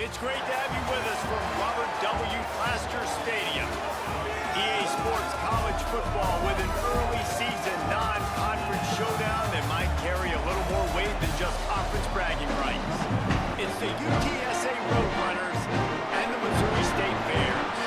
It's great to have you with us from Robert W. Plaster Stadium. EA Sports College Football with an early season non-conference showdown that might carry a little more weight than just conference bragging rights. It's the UTSA Roadrunners and the Missouri State Bears.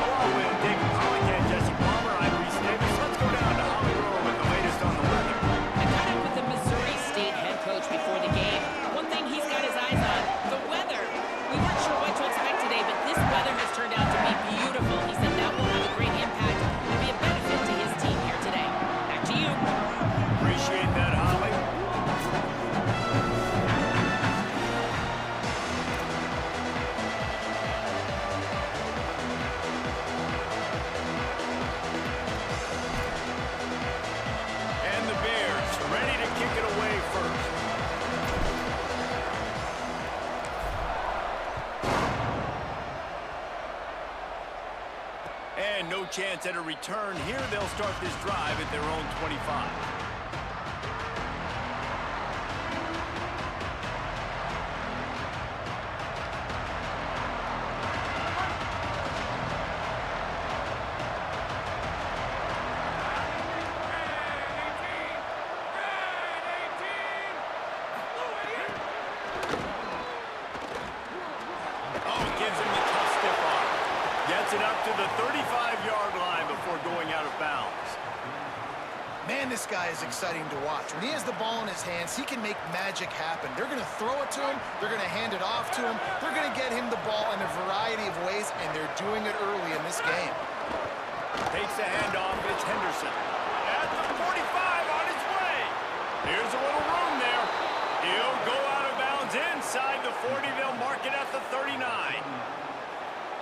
Along with David Pollock and Jesse Palmer, I'm Reese Davis. Let's go down to Hollywood with the latest on the weather. I caught up with the Missouri State head coach before the game. One thing he's got his eyes on, the weather. We weren't sure what to expect today, but this weather has turned out to be beautiful. He said that will have a great impact and be a benefit to his team here today. Back to you. Appreciate that, Holly. And the Bears ready to kick it away first. And no chance at a return here. They'll start this drive at their own 25. Gives him the tough stiff arm. Gets it up to the 35-yard line before going out of bounds. Man, this guy is exciting to watch. When he has the ball in his hands, he can make magic happen. They're going to throw it to him. They're going to hand it off to him. They're going to get him the ball in a variety of ways, and they're doing it early in this game. Takes the handoff. It's Henderson. At the 45 on his way. Here's a little room there. He'll go out of bounds inside the 40. They'll mark it at the 39.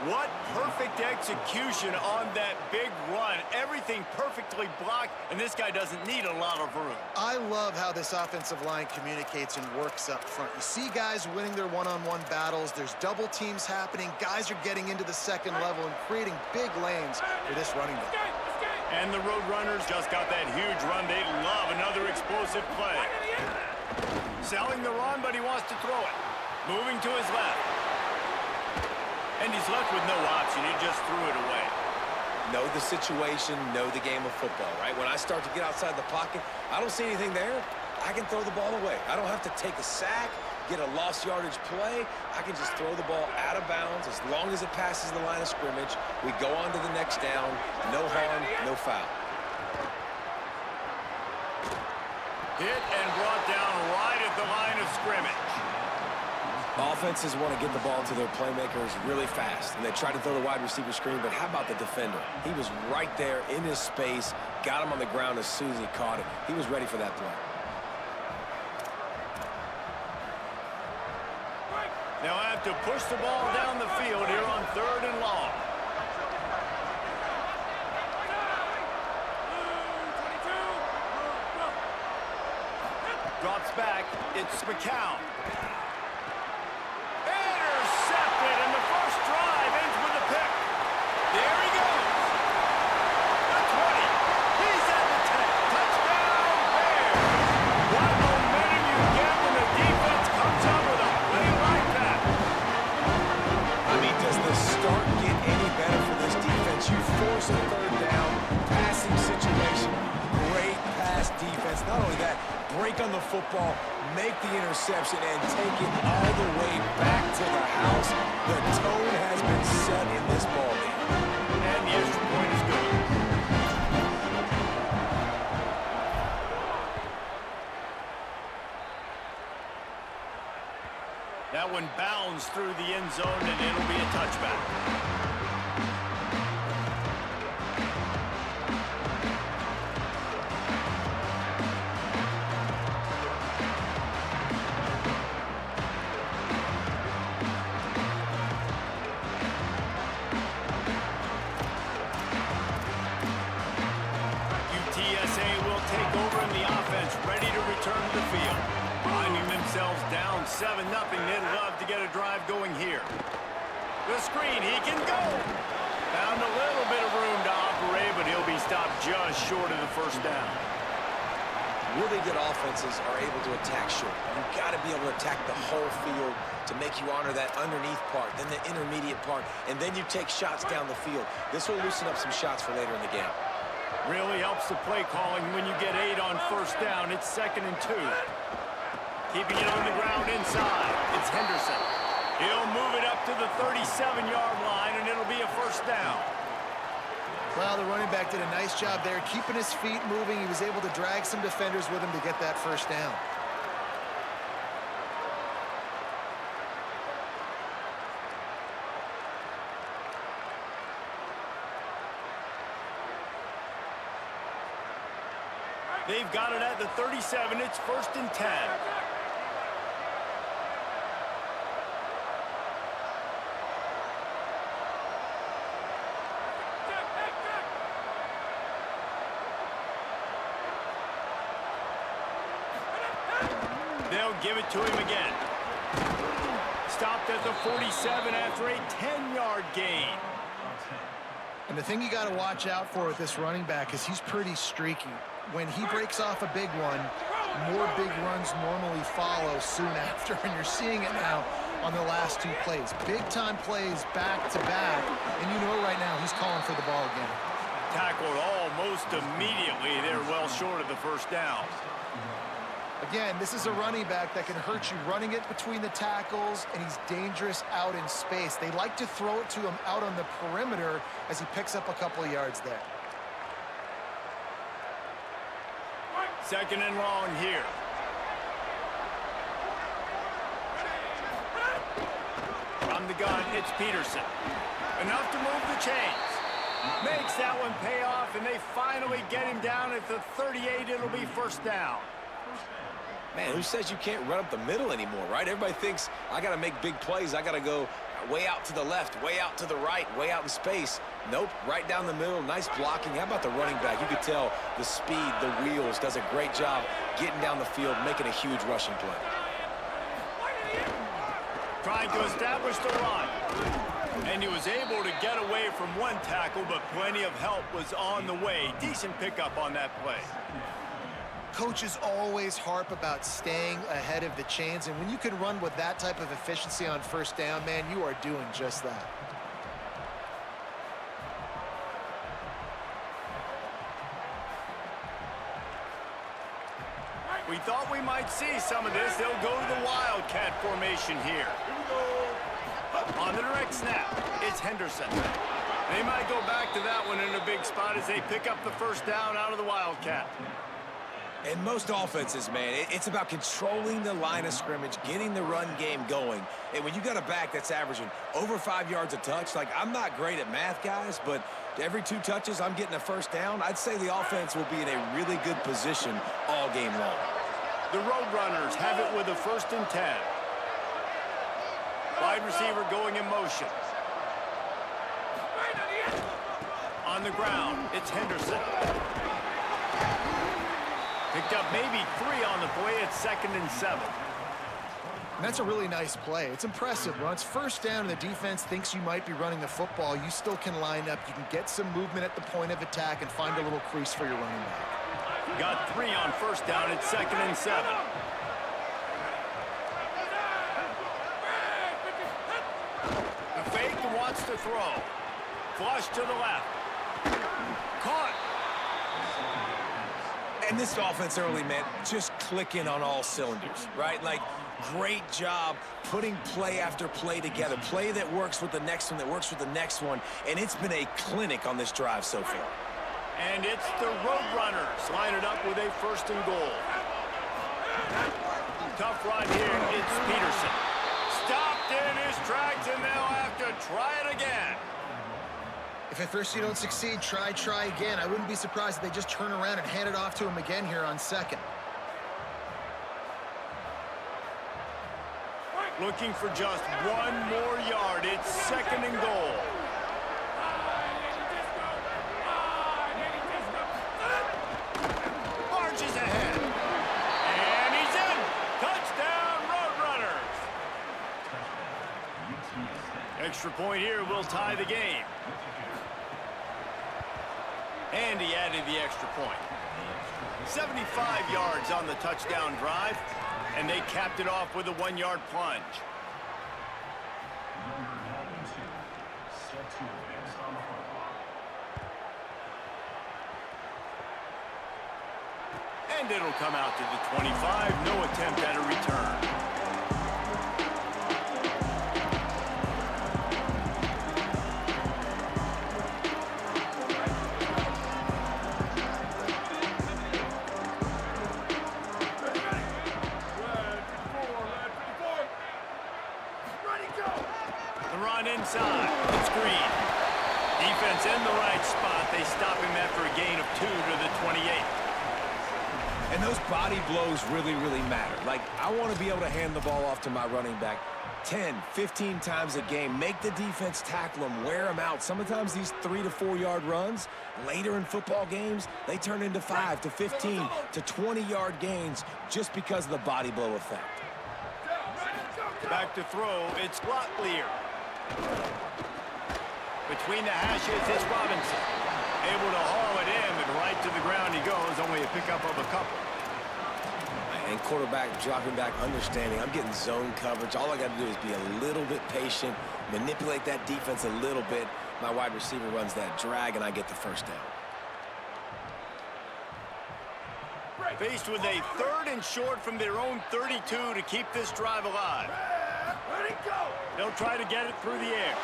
What perfect execution on that big run. Everything perfectly blocked, and this guy doesn't need a lot of room. I love how this offensive line communicates and works up front. You see guys winning their one-on-one battles. There's double teams happening. Guys are getting into the second level and creating big lanes for this running back. And the Roadrunners just got that huge run. They love another explosive play. Selling the run, but he wants to throw it. Moving to his left. And he's left with no option. He just threw it away. Know the situation, know the game of football, right? When I start to get outside the pocket, I don't see anything there. I can throw the ball away. I don't have to take a sack, get a lost yardage play. I can just throw the ball out of bounds as long as it passes the line of scrimmage. We go on to the next down. No harm, no foul. Hit and brought down right at the line of scrimmage. Offenses want to get the ball to their playmakers really fast, and they try to throw the wide receiver screen, but how about the defender? He was right there in his space, got him on the ground as soon as he caught it. He was ready for that play. Now I have to push the ball down the field here on 3rd and long. Drops back. It's McCown. Intercepted, and the first drive ends with a pick. There he goes. The 20. He's at the 10. Touchdown, Bears. What momentum you get when the defense comes up with a play like that. I mean, does the start get any better for this defense? You force a 3rd down, passing situation, great pass defense. Not only that, break on the football, make the interception, and take it all the way back to the house. The tone has been set in this ball game. And the extra point is good. That one bounds through the end zone, and it'll be a touchback. UTSA will take over in the offense, ready to return to the field. Finding themselves down 7-0, they'd love to get a drive going here. The screen, he can go. Found a little bit of room to operate, but he'll be stopped just short of the first down. Really good offenses are able to attack short. You've got to be able to attack the whole field to make you honor that underneath part, then the intermediate part, and then you take shots down the field. This will loosen up some shots for later in the game. Really helps the play calling when you get 8 on first down. It's 2nd and 2. Keeping it on the ground inside. It's Henderson. He'll move it up to the 37-yard line, and it'll be a first down. Well, the running back did a nice job there, keeping his feet moving. He was able to drag some defenders with him to get that first down. They've got it at the 37. It's 1st and 10. They'll give it to him again. Stopped at the 47 after a 10-yard gain. And the thing you got to watch out for with this running back is he's pretty streaky. When he breaks off a big one, more big runs normally follow soon after, and you're seeing it now on the last 2 plays. Big-time plays back-to-back, and you know right now he's calling for the ball again. Tackled almost immediately. They're well short of the first down. Again, this is a running back that can hurt you running it between the tackles, and he's dangerous out in space. They like to throw it to him out on the perimeter as he picks up a couple of yards there. 2nd and long here. From the gun, it's Peterson. Enough to move the chains. Makes that one pay off, and they finally get him down at the 38. It'll be first down. Man, who says you can't run up the middle anymore, right? Everybody thinks I got to make big plays. I got to go way out to the left, way out to the right, way out in space. Nope, right down the middle, nice blocking. How about the running back? You could tell the speed, the wheels, does a great job getting down the field, making a huge rushing play. Trying to establish the run. And he was able to get away from one tackle, but plenty of help was on the way. Decent pickup on that play. Coaches always harp about staying ahead of the chains, and when you can run with that type of efficiency on first down, man, you are doing just that. We thought we might see some of this. They'll go to the Wildcat formation here. On the direct snap, it's Henderson. They might go back to that one in a big spot as they pick up the first down out of the Wildcat. And most offenses, man, it's about controlling the line of scrimmage, getting the run game going. And when you got a back that's averaging over 5 yards a touch, like, I'm not great at math, guys, but every 2 touches I'm getting a first down, I'd say the offense will be in a really good position all game long. The Roadrunners have it with a 1st and 10. Wide receiver going in motion. On the ground, it's Henderson. Picked up maybe 3 on the play. It's 2nd and 7. And that's a really nice play. It's impressive. When it's first down and the defense thinks you might be running the football, you still can line up. You can get some movement at the point of attack and find a little crease for your running back. Got 3 on first down. It's 2nd and 7. The fake wants to throw. Flush to the left. Caught. And this offense early, man, just clicking on all cylinders, right? Like, great job putting play after play together. Play that works with the next one, that works with the next one. And it's been a clinic on this drive so far. And it's the Roadrunners line it up with a 1st and goal. Tough run here. It's Peterson. Stopped in his tracks, and they'll have to try it again. If at first you don't succeed, try again. I wouldn't be surprised if they just turn around and hand it off to him again here on 2nd. Looking for just 1 more yard. It's 2nd and goal. Marches ahead. And he's in. Touchdown, Roadrunners. Extra point here will tie the game. And he added the extra point. 75 yards on the touchdown drive, and they capped it off with a 1-yard plunge. And it'll come out to the 25. No attempt at a return. The run inside. It's Green. Defense in the right spot. They stop him after a gain of 2 to the 28. And those body blows really, really matter. Like, I want to be able to hand the ball off to my running back 10, 15 times a game. Make the defense tackle them, wear them out. Sometimes these 3 to 4 yard runs, later in football games, they turn into 5 to 15 to 20 yard gains just because of the body blow effect. Back to throw, it's Locklear. Between the hashes, it's Robinson. Able to haul it in, and right to the ground he goes, only a pickup of a couple. And quarterback dropping back, understanding I'm getting zone coverage. All I got to do is be a little bit patient, manipulate that defense a little bit. My wide receiver runs that drag, and I get the first down. Faced with a 3rd and short from their own 32 to keep this drive alive. They'll try to get it through the air.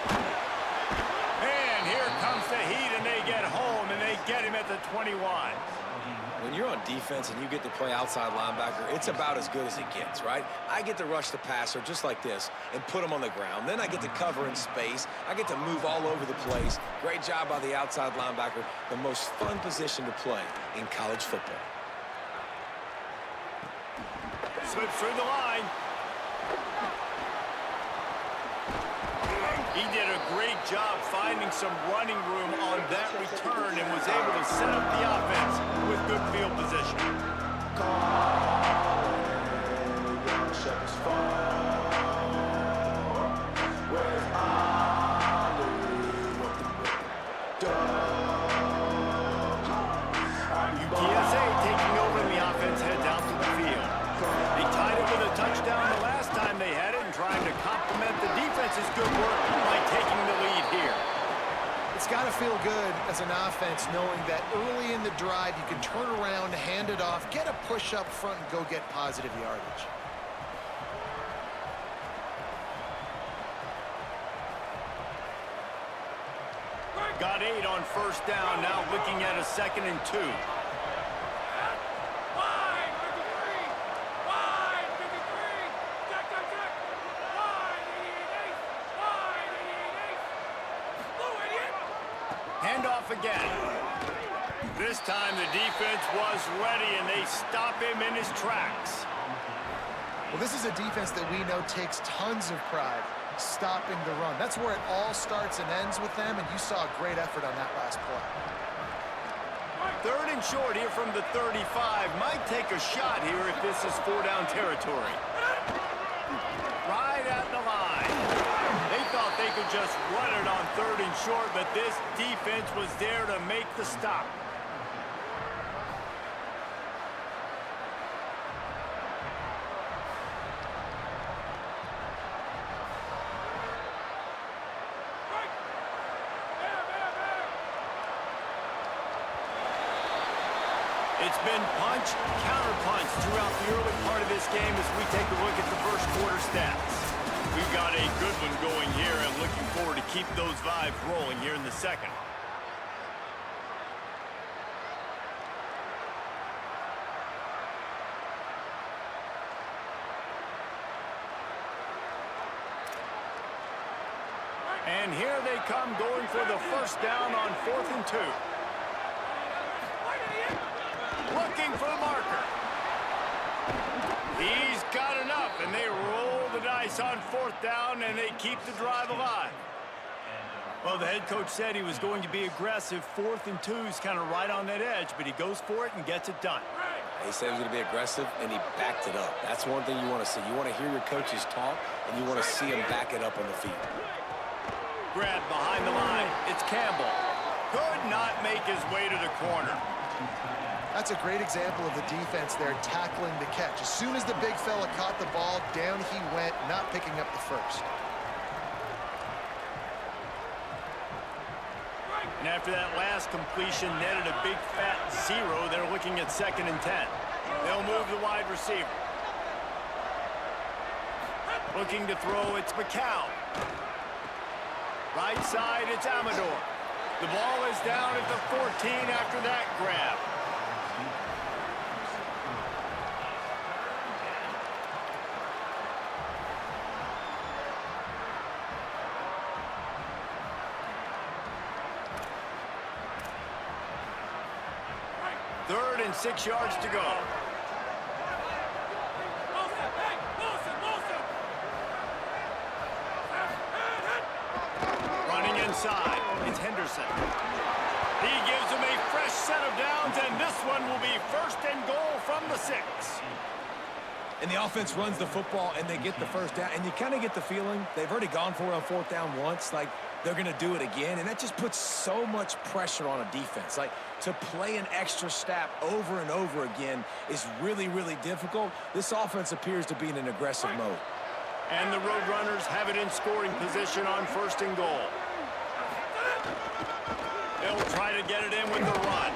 And here comes the heat, and they get home, and they get him at the 21. When you're on defense and you get to play outside linebacker, it's about as good as it gets, right? I get to rush the passer just like this and put him on the ground. Then I get to cover in space. I get to move all over the place. Great job by the outside linebacker. The most fun position to play in college football. Slips through the line. He did a great job finding some running room on that return and was able to set up the offense with good field position. UTSA taking over, and the offense heads out to the field. They tied it with a touchdown the last time they had it, and trying to complement the defense's good work by taking the lead here. It's got to feel good as an offense knowing that early in the drive you can turn around, hand it off, get a push up front, and go get positive yardage. Got 8 on first down, now looking at a 2nd and 2. Handoff again. This time the defense was ready, and they stop him in his tracks. Well, this is a defense that we know takes tons of pride stopping the run. That's where it all starts and ends with them, and you saw a great effort on that last play. 3rd and short here from the 35. Might take a shot here if this is 4-down territory. Right at the line. They thought they could just run it on 3rd and short, but this defense was there to make the stop. It's been punch, counter-punch throughout the early part of this game as we take a look at the first quarter stats. We've got a good one going here and looking forward to keep those vibes rolling here in the second. And here they come going for the first down on 4th and 2. Looking for the marker. He's got enough, and they roll the dice on 4th down, and they keep the drive alive. Well, the head coach said he was going to be aggressive. 4th and 2 is kind of right on that edge, but he goes for it and gets it done. He said he was going to be aggressive, and he backed it up. That's one thing you want to see. You want to hear your coaches talk, and you want to see him back it up on the field. Grab behind the line. It's Campbell. Could not make his way to the corner. That's a great example of the defense there tackling the catch. As soon as the big fella caught the ball, down he went, not picking up the first. And after that last completion netted a big fat 0, they're looking at 2nd and 10. They'll move the wide receiver. Looking to throw, it's McCown. Right side, it's Amador. The ball is down at the 14 after that grab. Third and 6 yards to go. Running inside, it's Henderson. He gives him a fresh set of downs, and this one will be 1st and goal from the 6. And the offense runs the football, and they get the first down. And you kind of get the feeling they've already gone for it on 4th down once. Like, they're going to do it again. And that just puts so much pressure on a defense. Like, to play an extra snap over and over again is really, really difficult. This offense appears to be in an aggressive mode. And the Roadrunners have it in scoring position on 1st and goal. They'll try to get it in with the run.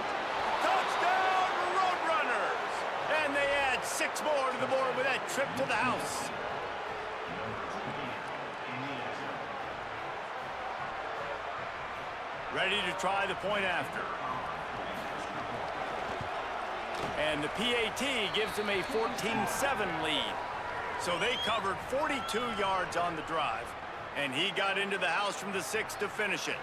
Touchdown, Roadrunners! And they add 6 more to the board with that trip to the house. Ready to try the point after. And the PAT gives them a 14-7 lead. So they covered 42 yards on the drive. And he got into the house from the 6 to finish it.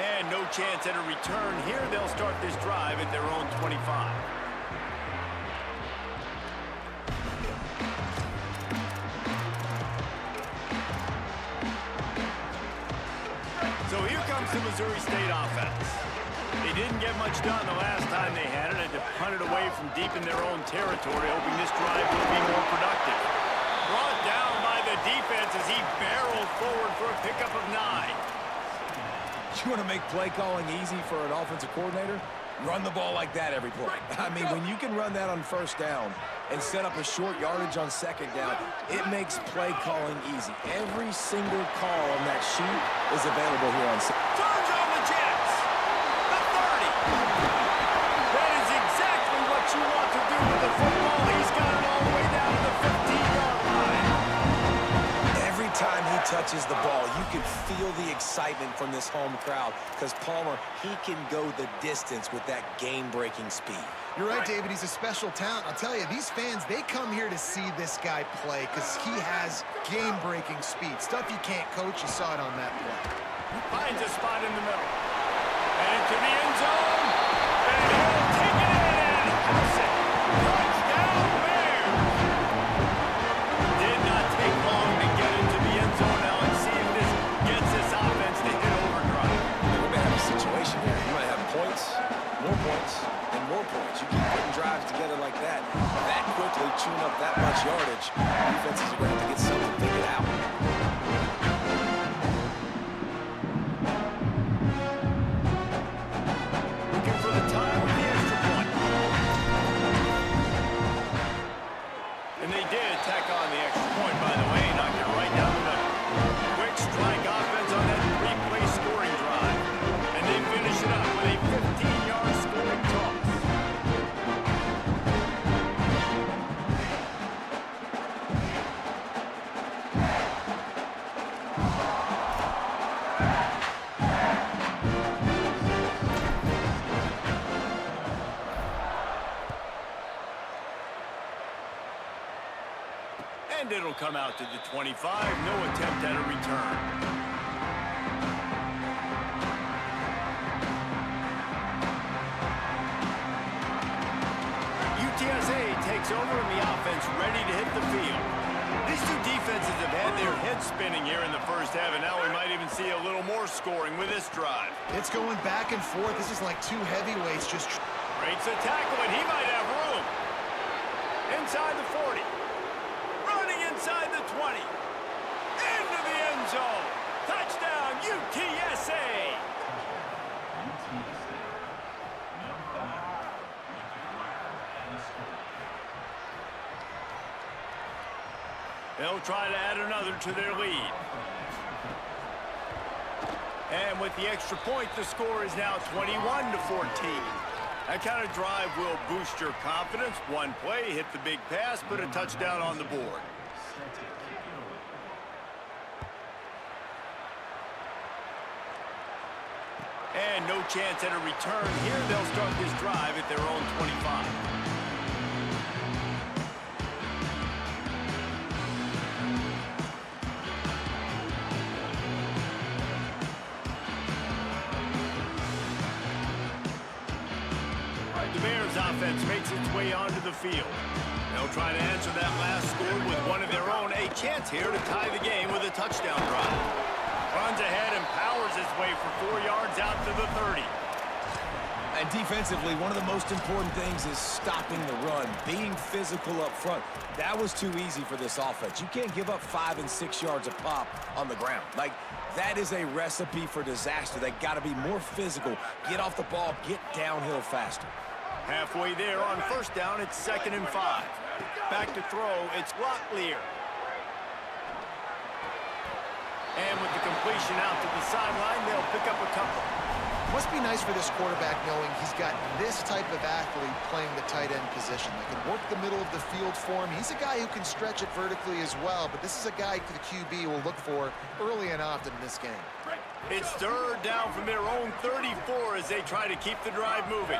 And no chance at a return here. They'll start this drive at their own 25. So here comes the Missouri State offense. They didn't get much done the last time they had it. Had to punt it away from deep in their own territory, hoping this drive will be more productive. Brought down by the defense as he barreled forward for a pickup of 9. You want to make play calling easy for an offensive coordinator? Run the ball like that every play. I mean, when you can run that on 1st down and set up a short yardage on 2nd down, it makes play calling easy. Every single call on that sheet is available here on Saturday. Turns on the Jets. The 30. That is exactly what you want to do with the football. He's got it all the way down to the 15-yard line. Every time he touches the ball, you can feel the excitement from this home crowd because Palmer, he can go the distance with that game-breaking speed. You're right, David. He's a special talent. I'll tell you, these fans, they come here to see this guy play because he has game-breaking speed. Stuff you can't coach. You saw it on that play. Finds a spot in the middle. And into the end zone. And he'll take it in and house it. Touchdown, Bears. Did not take long to get into the end zone. Now let's see if this gets this offense to hit overdrive. We may have a situation here. You might have points, and more points. You keep putting drives together like that quickly, chewing up that much yardage, defenses are going to have to get something figured out. Looking for the time with the extra point. And they did tack on the extra point, by the way, knocked it right down the middle. Quick strike offense on that 3-play scoring drive. And they finish it up with a 15-yard scoring toss. And it'll come out to the 25. No attempt at a return. UTSA takes over and the offense ready to hit the field. These two defenses have had their heads spinning here in the first half, and now we might even see a little more scoring with this drive. It's going back and forth. This is like two heavyweights just... Breaks a tackle, and he might have room. inside the 40. Running inside the 20. Into the end zone. Touchdown, UTSA. They'll try to add another to their lead. And with the extra point, the score is now 21-14. That kind of drive will boost your confidence. One play, hit the big pass, put a touchdown on the board. And no chance at a return here. They'll start this drive at their own 25. The Bears offense makes its way onto the field. They'll try to answer that last score with one of their own. A chance here to tie the game with a touchdown drive. Runs ahead and powers his way for 4 yards out to the 30. And defensively, one of the most important things is stopping the run, being physical up front. That was too easy for this offense. You can't give up 5 and 6 yards a pop on the ground. Like, that is a recipe for disaster. They got to be more physical, get off the ball, get downhill faster. Halfway there on first down, it's 2nd and 5. Back to throw, it's Locklear. And with the completion out to the sideline, they'll pick up a couple. Must be nice for this quarterback knowing he's got this type of athlete playing the tight end position. They can work the middle of the field for him. He's a guy who can stretch it vertically as well, but this is a guy the QB will look for early and often in this game. It's 3rd down from their own 34 as they try to keep the drive moving.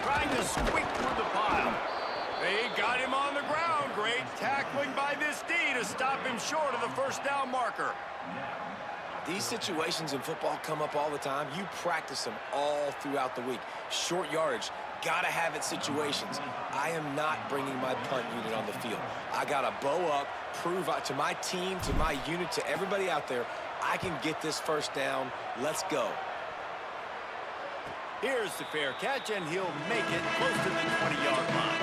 Trying to squeak through the pile. They got him on the ground. Great tackling by this D to stop him short of the first down marker. These situations in football come up all the time. You practice them all throughout the week. Short yardage, gotta have it situations. I am not bringing my punt unit on the field. I gotta bow up, prove out to my team, to my unit, to everybody out there, I can get this first down. Let's go. Here's the fair catch, and he'll make it close to the 20-yard line.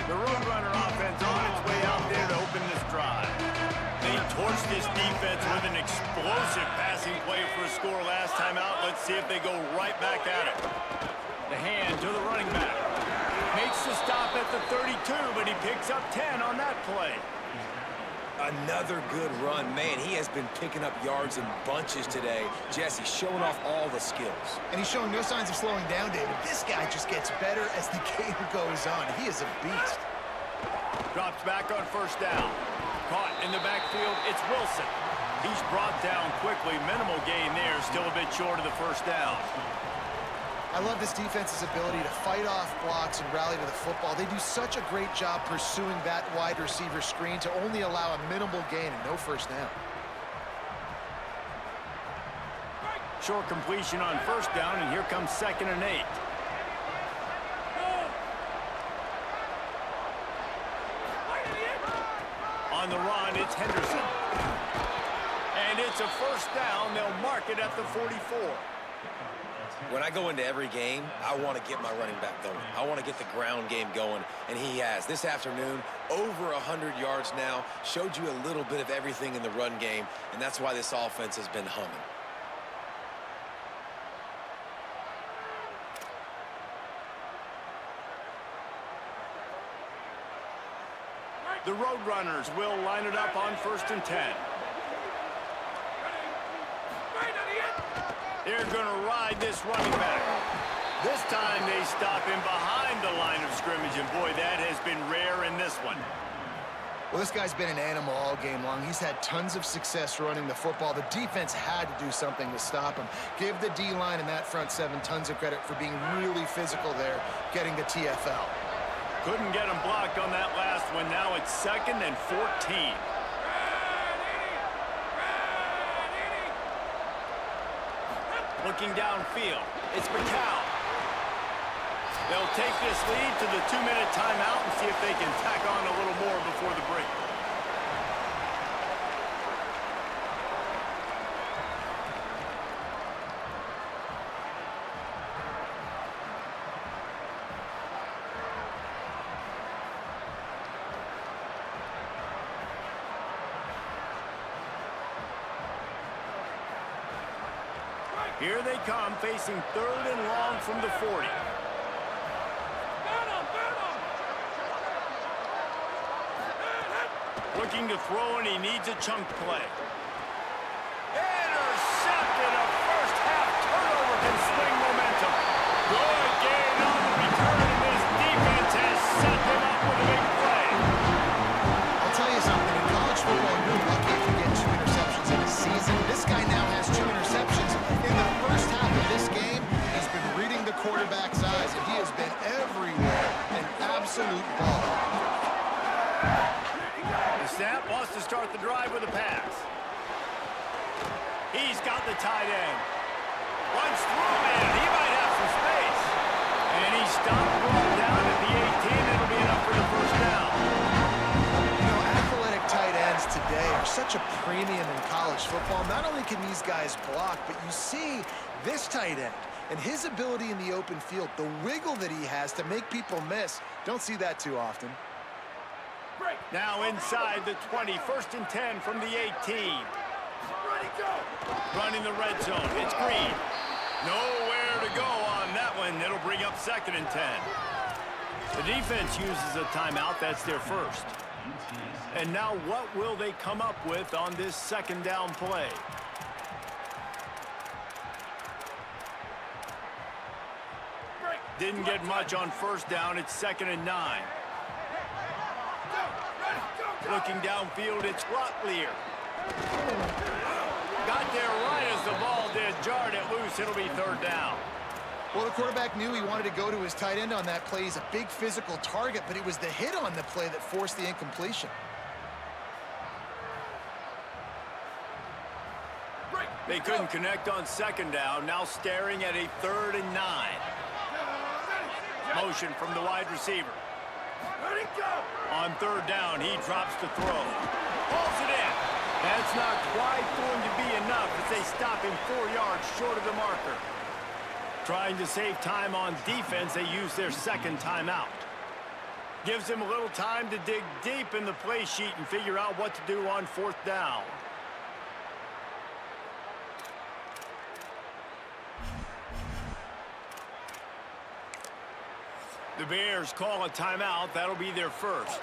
The Roadrunner offense on its way out there to open this drive. They torched this defense with an explosive passing play for a score last time out. Let's see if they go right back at it. The hand to the running back. Makes the stop at the 32, but he picks up 10 on that play. Another good run. Man, he has been picking up yards in bunches today. Jesse showing off all the skills. And he's showing no signs of slowing down, David. This guy just gets better as the game goes on. He is a beast. Drops back on first down. Caught in the backfield, it's Wilson. He's brought down quickly. Minimal gain there, still a bit short of the first down. I love this defense's ability to fight off blocks and rally to the football. They do such a great job pursuing that wide receiver screen to only allow a minimal gain and no first down. Short completion on first down, and here comes 2nd and 8. On the run, it's Henderson. And it's a first down. They'll mark it at the 44. When I go into every game, I want to get my running back going. I want to get the ground game going, and he has. This afternoon, over 100 yards now, showed you a little bit of everything in the run game, and that's why this offense has been humming. The Roadrunners will line it up on 1st and 10. They're going to ride this running back. This time they stop him behind the line of scrimmage, and boy, that has been rare in this one. Well, this guy's been an animal all game long. He's had tons of success running the football. The defense had to do something to stop him. Give the D-line and that front seven tons of credit for being really physical there, getting the TFL. Couldn't get him blocked on that last one. Now it's 2nd and 14. Looking downfield, it's McCown. They'll take this lead to the 2-minute timeout and see if they can tack on a little more before the break. Here they come, facing 3rd and long from the 40. Looking to throw, and he needs a chunk play. Intercepted. A first-half turnover can swing momentum. Good gain on the return, and this defense has set them up with a big play. I'll tell you something. In college football, you're lucky if you get 2 interceptions in a season. This guy now has 2 interceptions. In the first half of this game, he's been reading the quarterback's eyes, and he has been everywhere. An absolute ball. Snap wants to start the drive with a pass. He's got the tight end. Runs through, man. He might have some space. And he stopped, brought down at the 18. It'll be enough for the first down. You know, athletic tight ends today are such a premium in college football. Not only can these guys block, but you see this tight end and his ability in the open field, the wiggle that he has to make people miss. Don't see that too often. Now inside the 20, 1st and 10 from the 18. Running the red zone. It's Green. Nowhere to go on that one. It'll bring up 2nd and 10. The defense uses a timeout. That's their first. And now what will they come up with on this 2nd down play? Didn't get much on 1st down. It's 2nd and 9. Looking downfield, it's Rotlier. Got there right as the ball did. Jarred it loose. It'll be 3rd down. Well, the quarterback knew he wanted to go to his tight end on that play. He's a big physical target, but it was the hit on the play that forced the incompletion. They couldn't connect on 2nd down. Now staring at a 3rd and 9. Motion from the wide receiver. On 3rd down, he drops to throw. Pulls it in. That's not quite going to be enough as they stop him 4 yards short of the marker. Trying to save time on defense, they use their 2nd timeout. Gives him a little time to dig deep in the play sheet and figure out what to do on 4th down. The Bears call a timeout. That'll be their first.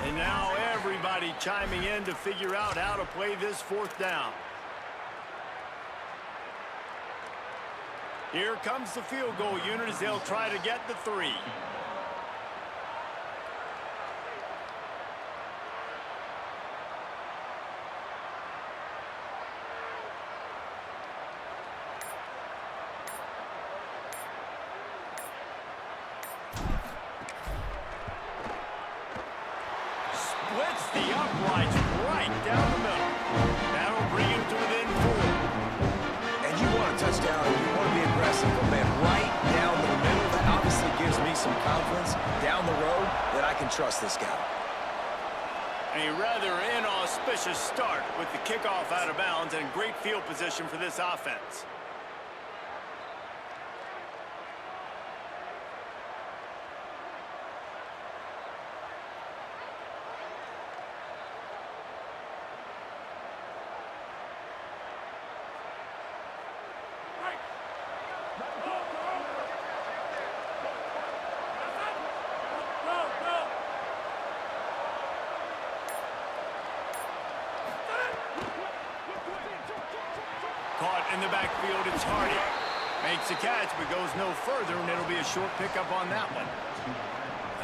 And now everybody chiming in to figure out how to play this 4th down. Here comes the field goal unit as they'll try to get the 3. Splits the uprights right down the middle. That'll bring him to within 4. And you want a touchdown, and you want to be aggressive, but man, right down the middle, that obviously gives me some confidence down the road that I can trust this guy. A rather inauspicious start with the kickoff out of bounds and great field position for this offense. Caught in the backfield, it's Hardy. Makes the catch, but goes no further, and it'll be a short pickup on that one.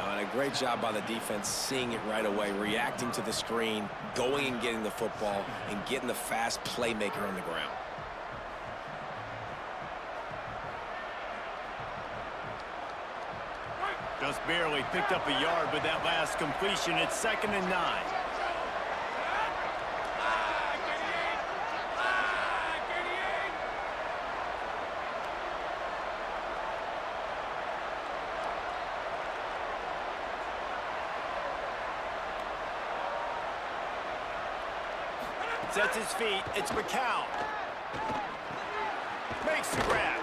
And a great job by the defense seeing it right away, reacting to the screen, going and getting the football, and getting the fast playmaker on the ground. Just barely picked up a yard with that last completion. It's 2nd and 9. sets his feet. It's McCown. Makes the grab.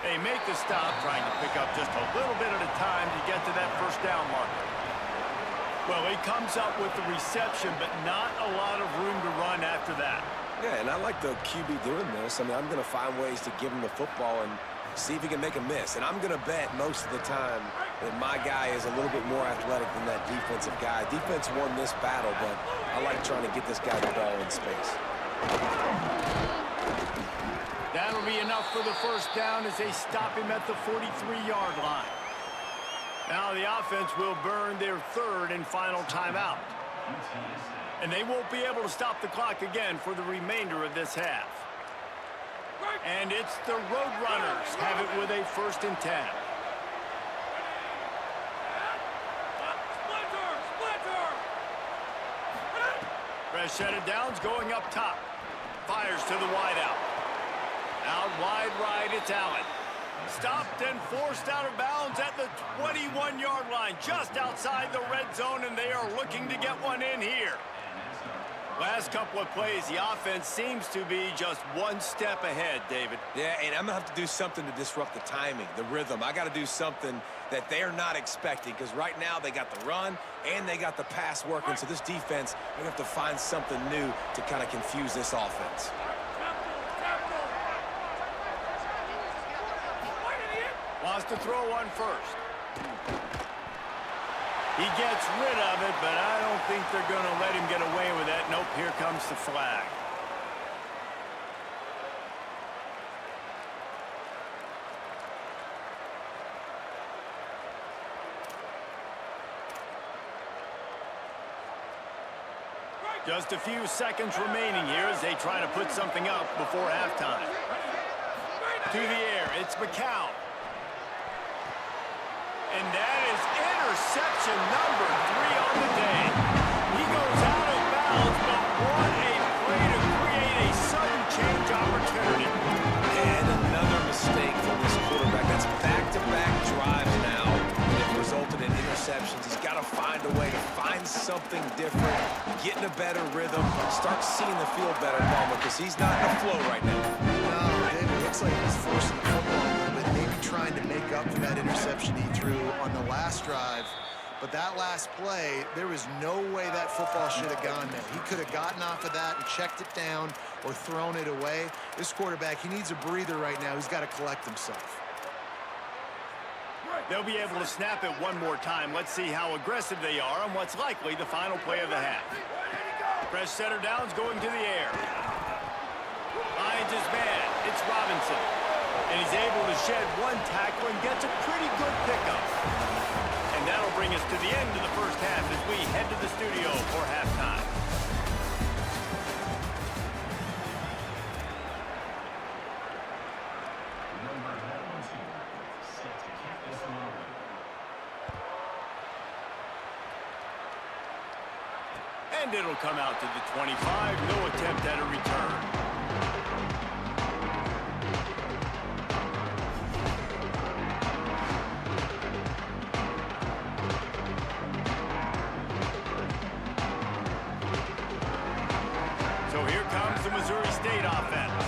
They make the stop, trying to pick up just a little bit at a time to get to that first down marker. Well, he comes up with the reception, but not a lot of room to run after that. Yeah, and I like the QB doing this. I mean, I'm going to find ways to give him the football and see if he can make a miss. And I'm going to bet most of the time that my guy is a little bit more athletic than that defensive guy. Defense won this battle, but I like trying to get this guy the ball in space. That'll be enough for the first down as they stop him at the 43-yard line. Now the offense will burn their third and final timeout. And they won't be able to stop the clock again for the remainder of this half. And it's the Roadrunners have it with a 1st and 10. Fresh set of downs going up top. Fires to the wideout. Out wide right, it's Allen. Stopped and forced out of bounds at the 21-yard line, just outside the red zone, and they are looking to get one in here. Last couple of plays, the offense seems to be just one step ahead, David. Yeah, and I'm going to have to do something to disrupt the timing, the rhythm. I got to do something that they're not expecting, because right now they got the run and they got the pass working, so this defense, they're going to have to find something new to kind of confuse this offense. Wants to throw one first. He gets rid of it, but I don't think they're going to let him get away with that. Nope, here comes the flag. Just a few seconds remaining here as they try to put something up before halftime. To the air, it's McCown. And that is interception number 3 on the day. He goes out of bounds, but what a play to create a sudden change opportunity. And another mistake from this quarterback. That's back-to-back drives now. And it resulted in interceptions. He's got to find a way to find something different, get in a better rhythm, start seeing the field better, Palmer, because he's not in the flow right now. No, David, it looks like he's forcing the football a little bit, maybe trying to make up for that interception he threw on the last drive. But that last play, there was no way that football should have gone there. He could have gotten off of that and checked it down or thrown it away. This quarterback, he needs a breather right now. He's got to collect himself. They'll be able to snap it one more time. Let's see how aggressive they are on what's likely the final play of the half. Fresh setter downs going to the air. Finds his man. It's Robinson. And he's able to shed one tackle and gets a pretty good pickup. And that'll bring us to the end of the first half as we head to the studio for halftime. And it'll come out to the 25. No attempt at a return. So here comes the Missouri State offense.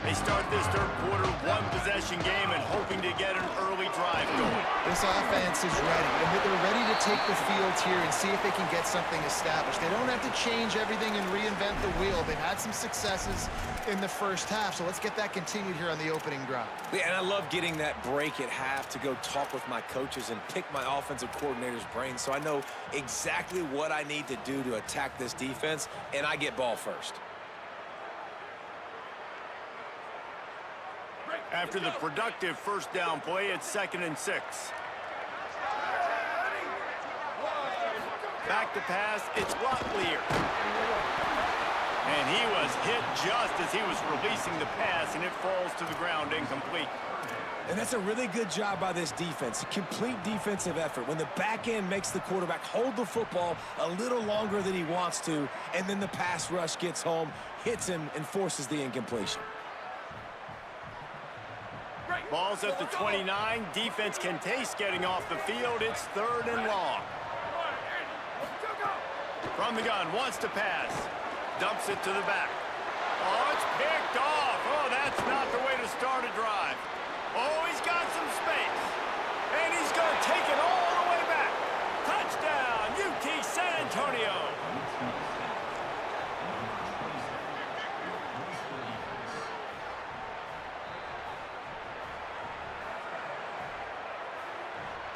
They start this third quarter one-possession game and hoping to get an early drive going. This offense is ready, and they're ready to take the field here and see if they can get something established. They don't have to change everything and reinvent the wheel. They've had some successes in the first half, so let's get that continued here on the opening drive. Yeah, and I love getting that break at half to go talk with my coaches and pick my offensive coordinator's brain so I know exactly what I need to do to attack this defense, and I get ball first. After the productive first down play, it's 2nd and 6. Back to pass, it's Locklear. And he was hit just as he was releasing the pass, and it falls to the ground incomplete. And that's a really good job by this defense. A complete defensive effort. When the back end makes the quarterback hold the football a little longer than he wants to, and then the pass rush gets home, hits him, and forces the incompletion. Ball's at the 29. Defense can taste getting off the field. It's 3rd and long. From the gun, wants to pass. Dumps it to the back. Oh, it's picked off. Oh, that's not the way to start a drive. Oh, he's got some space. And he's going to take it all the way back. Touchdown, UT San Antonio.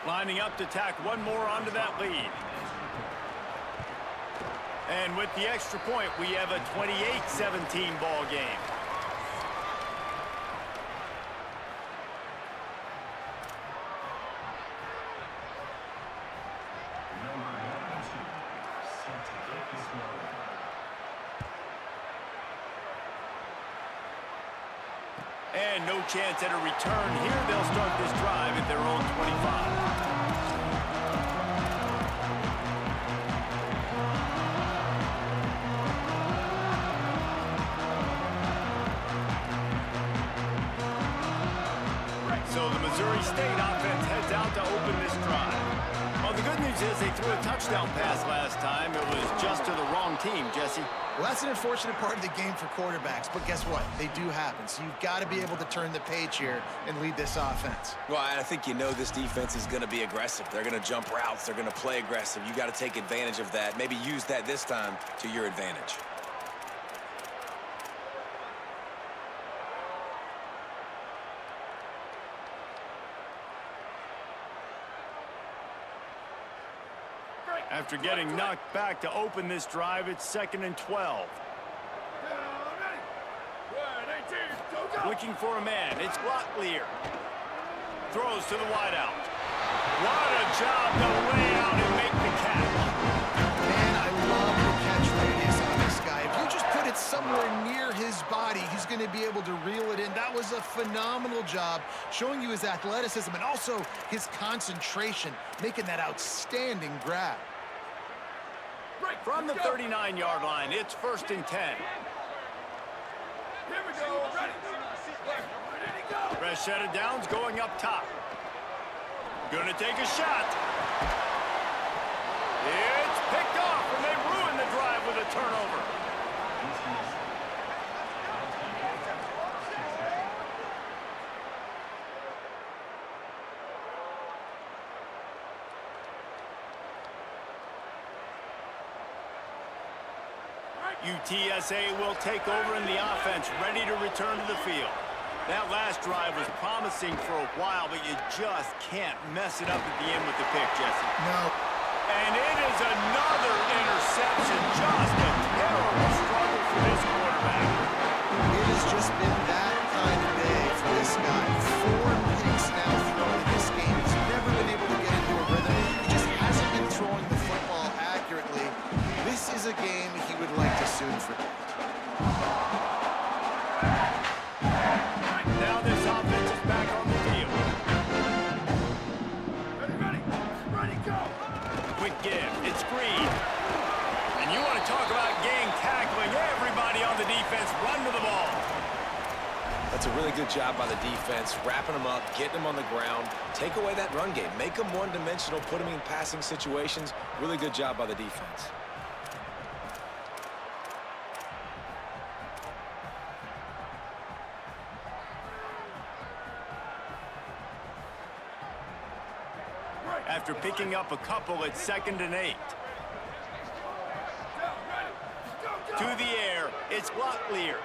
Lining up to tack one more onto that lead. And with the extra point, we have a 28-17 ball game. And no chance at a return here. They'll start this drive at their own 25. So the Missouri State offense heads out to open this drive. Well, the good news is they threw a touchdown pass last time. It was just to the wrong team, Jesse. Well, that's an unfortunate part of the game for quarterbacks, but guess what? They do happen, so you've got to be able to turn the page here and lead this offense. Well, I think you know this defense is going to be aggressive. They're going to jump routes. They're going to play aggressive. You got to take advantage of that. Maybe use that this time to your advantage. After getting knocked back to open this drive, it's 2nd and 12. Looking for a man. It's Locklear. Throws to the wideout. What a job to lay out and make the catch. Man, I love the catch radius on this guy. If you just put it somewhere near his body, he's going to be able to reel it in. That was a phenomenal job, showing you his athleticism and also his concentration, making that outstanding grab. From the 39-yard line, it's 1st and 10. Here we go. Ready. Fresh set of downs going up top. Gonna take a shot. It's picked off, and they ruin the drive with a turnover. UTSA will take over in the offense, ready to return to the field. That last drive was promising for a while, but you just can't mess it up at the end with the pick, Jesse. No. And it is another interception. Just a terrible struggle for this quarterback. It has just been that kind of day for this guy. 4 picks now thrown in this game. He's never been able to get into a rhythm. He just hasn't been throwing the football accurately. This is a game he would like to soon forget. Now this offense is back on the field. Ready, go. Quick give. It's Green. And you want to talk about gang tackling. Everybody on the defense run to the ball. That's a really good job by the defense, wrapping them up, getting them on the ground. Take away that run game. Make them one-dimensional, put them in passing situations. Really good job by the defense. After picking up a couple, it's 2nd and 8. To the air, it's Locklear.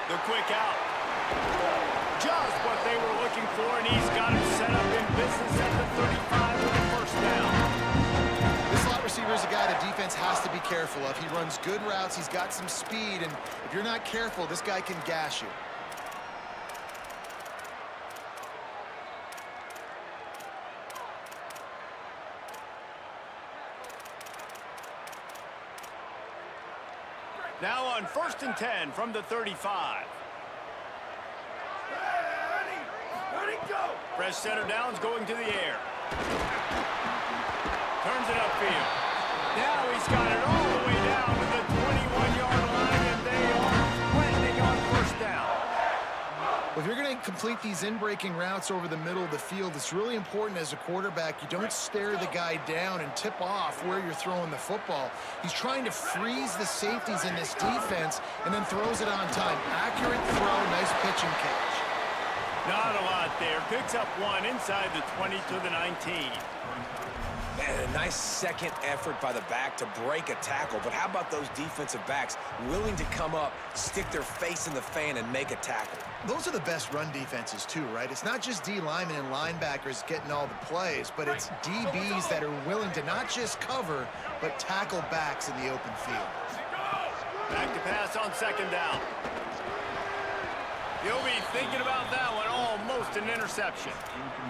The quick out. Just what they were looking for, and he's got him set up in business at the 35 with a 1st down. This slot receiver is a guy the defense has to be careful of. He runs good routes. He's got some speed, and if you're not careful, this guy can gash you. Now on 1st and 10 from the 35. Ready, go. Fresh center downs going to the air. Turns it upfield. Now he's got it all the way down to the 21-yard line, and they are threatening on 1st down. Well, If you're going to complete these in-breaking routes over the middle of the field, it's really important as a quarterback you don't stare the guy down and tip off where you're throwing the football. He's trying to freeze the safeties in this defense and then throws it on time. Accurate throw, nice pitch and catch. Not a lot there. Picks up one inside the 20 to the 19. Man, a nice second effort by the back to break a tackle. But how about those defensive backs willing to come up, stick their face in the fan, and make a tackle? Those are the best run defenses too, right? It's not just D linemen and linebackers getting all the plays, but it's DBs that are willing to not just cover, but tackle backs in the open field. Back to pass on second down. You'll be thinking about that one, almost an interception.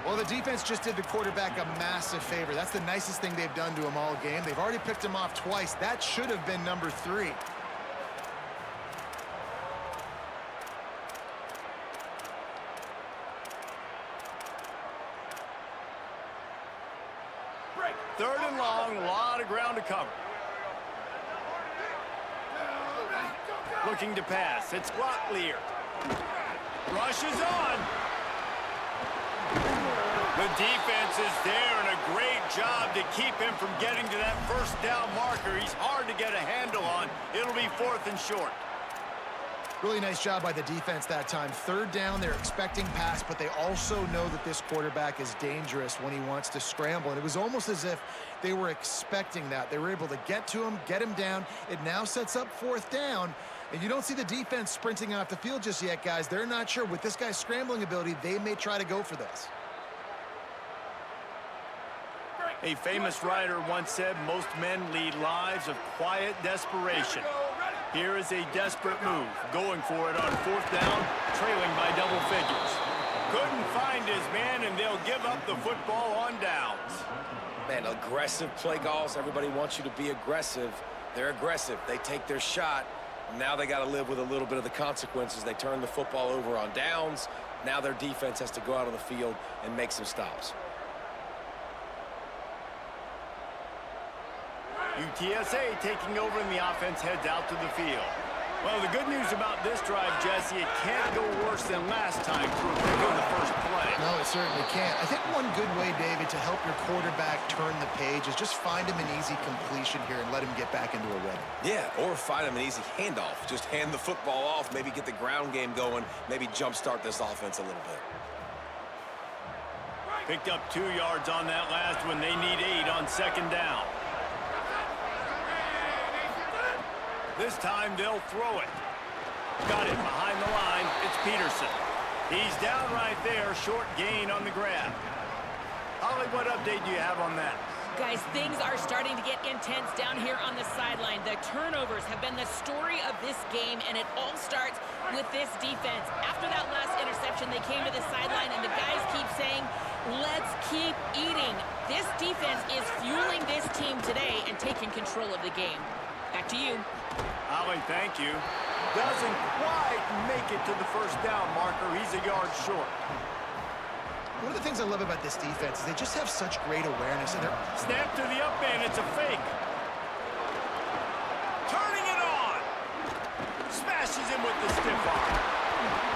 Well, the defense just did the quarterback a massive favor. That's the nicest thing they've done to him all game. They've already picked him off twice. That should have been number 3. Third and long, a lot of ground to cover. Looking to pass, it's Locklear. Rushes on. The defense is there, and a great job to keep him from getting to that first down marker. He's hard to get a handle on. It'll be 4th and short. Really nice job by the defense that time. Third down, they're expecting pass, but they also know that this quarterback is dangerous when he wants to scramble. And it was almost as if they were expecting that. They were able to get to him, get him down. It now sets up 4th down. And you don't see the defense sprinting off the field just yet, guys. They're not sure. With this guy's scrambling ability, they may try to go for this. A famous writer once said, most men lead lives of quiet desperation. Here is a desperate move, going for it on 4th down, trailing by double figures. Couldn't find his man, and they'll give up the football on downs. Man, aggressive play calls. Everybody wants you to be aggressive. They're aggressive. They take their shot. Now they got to live with a little bit of the consequences. They turn the football over on downs. Now their defense has to go out on the field and make some stops. UTSA taking over, and the offense heads out to the field. Well, the good news about this drive, Jesse, it can't go worse than last time through the first play. No, it certainly can't. I think one good way, David, to help your quarterback turn the page is just find him an easy completion here and let him get back into a rhythm. Yeah, or find him an easy handoff. Just hand the football off, maybe get the ground game going, maybe jumpstart this offense a little bit. Picked up 2 yards on that last one. They need 8 on second down. This time they'll throw it. Got it behind the line. It's Peterson. He's down right there. Short gain on the grab. Holly, what update do you have on that? Guys, things are starting to get intense down here on the sideline. The turnovers have been the story of this game, and it all starts with this defense. After that last interception, they came to the sideline, and the guys keep saying, let's keep eating. This defense is fueling this team today and taking control of the game. Back to you. Holly, thank you. Doesn't quite make it to the first down marker. He's a yard short. One of the things I love about this defense is they just have such great awareness. And Snap to the up man. It's a fake. Turning it on. Smashes him with the stiff arm.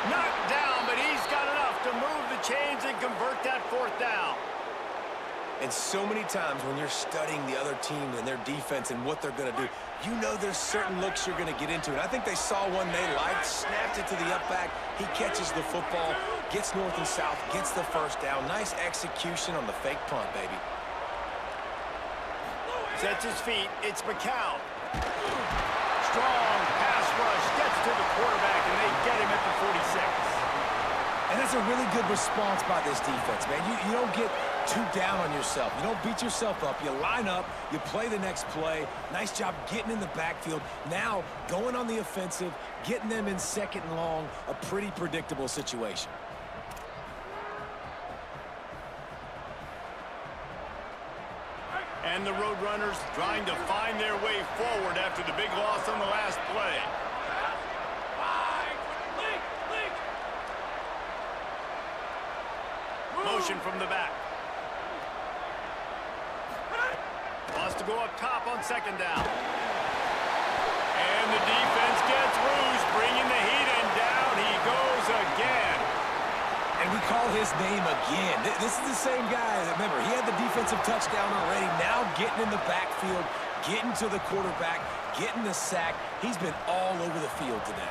Knocked down, but he's got enough to move the chains and convert that 4th down. And so many times when you're studying the other team and their defense and what they're going to do, you know there's certain looks you're going to get into. And I think they saw one they liked, snapped it to the up back. He catches the football, gets north and south, gets the first down. Nice execution on the fake punt, baby. Sets his feet. It's McCown. Strong pass rush. Gets to the quarterback, and they get him at the 46. And that's a really good response by this defense, man. You don't get too down on yourself. You don't beat yourself up. You line up, you play the next play. Nice job getting in the backfield. Now, going on the offensive, getting them in 2nd and long, a pretty predictable situation. And the Roadrunners trying to find their way forward after the big loss on the last play. Motion from the back. Wants to go up top on second down. And the defense gets loose, bringing the heat, and down he goes again. call his name again. This is the same guy. Remember, he had the defensive touchdown already. Now getting in the backfield, getting to the quarterback, getting the sack. He's been all over the field today.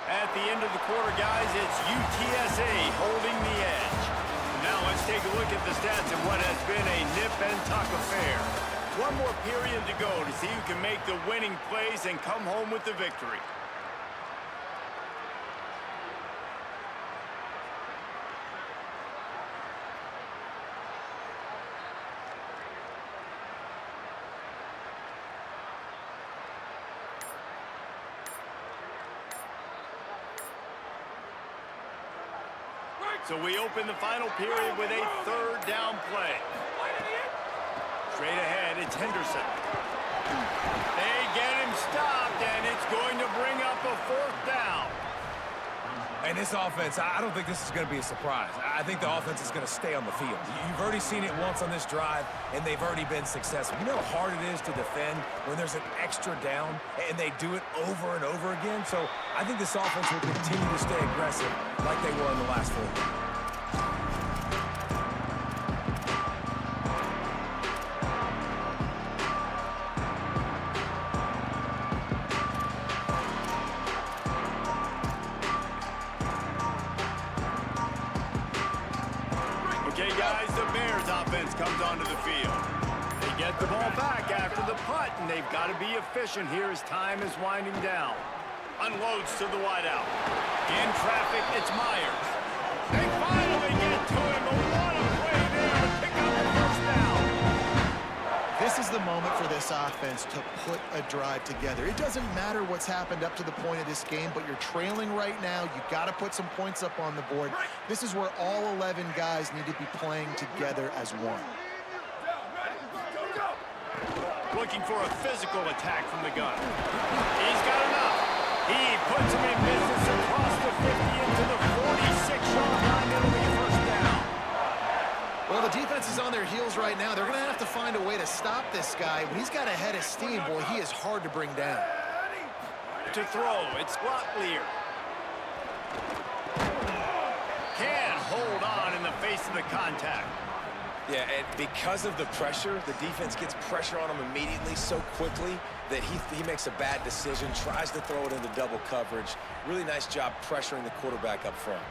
At the end of the quarter, guys, it's UTSA holding the edge. Now let's take a look at the stats of what has been a nip-and-tuck affair. One more period to go to see who can make the winning plays and come home with the victory. So we open the final period with a third down play. Straight ahead, it's Henderson. They get him stopped, and it's going to bring up a fourth down. And this offense, I don't think this is going to be a surprise. I think the offense is going to stay on the field. You've already seen it once on this drive, and they've already been successful. You know how hard it is to defend when there's an extra down, and they do it over and over again? So I think this offense will continue to stay aggressive like they were in the last 4 years. Okay, guys, the Bears offense comes onto the field. They get the ball back after the punt, and they've got to be efficient here as time is winding down. Unloads to the wideout. In traffic, it's Myers. They finally get to him, but what a play there to pick up the first down. This is the moment for this offense to put a drive together. It doesn't matter what's happened up to the point of this game, but you're trailing right now. You got to put some points up on the board. This is where all 11 guys need to be playing together as one. Looking for a physical attack from the gun. He's got enough. He puts him in business across the 50 into the 46-yard line. It'll be a first down. Well, the defense is on their heels right now. They're going to have to find a way to stop this guy. When he's got a head of steam, boy, he is hard to bring down. To throw, it's Locklear. Can hold on in the face of the contact. Yeah, and because of the pressure, the defense gets pressure on him immediately so quickly that he makes a bad decision, tries to throw it into double coverage. Really nice job pressuring the quarterback up front.